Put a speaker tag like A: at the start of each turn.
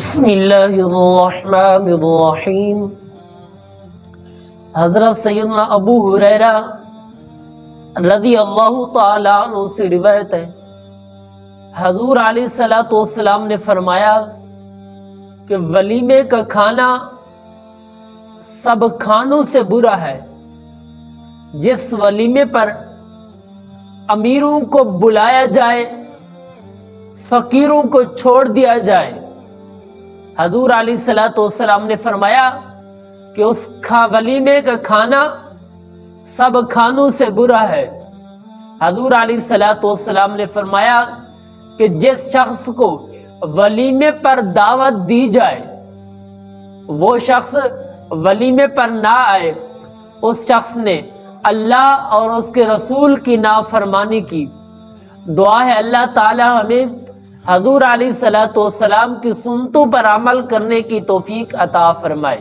A: بسم اللہ الرحمن الرحیم۔ حضرت سیدنا ابو ہریرہ رضی اللہ تعالی عنہ سے روایت ہے، حضور علیہ الصلوۃ والسلام نے فرمایا کہ ولیمے کا کھانا سب کھانوں سے برا ہے۔ جس ولیمے پر امیروں کو بلایا جائے، فقیروں کو چھوڑ دیا جائے، حضور علیہ الصلوۃ والسلام نے فرمایا کہ اس ولیمے کا کھانا سب کھانوں سے برا ہے۔ حضور علیہ الصلوۃ والسلام نے فرمایا کہ جس شخص کو ولیمے پر دعوت دی جائے، وہ شخص ولیمے پر نہ آئے، اس شخص نے اللہ اور اس کے رسول کی نافرمانی کی۔ دعا ہے اللہ تعالی ہمیں حضور علیہ الصلوۃ والسلام کی سنتوں پر عمل کرنے کی توفیق عطا فرمائے۔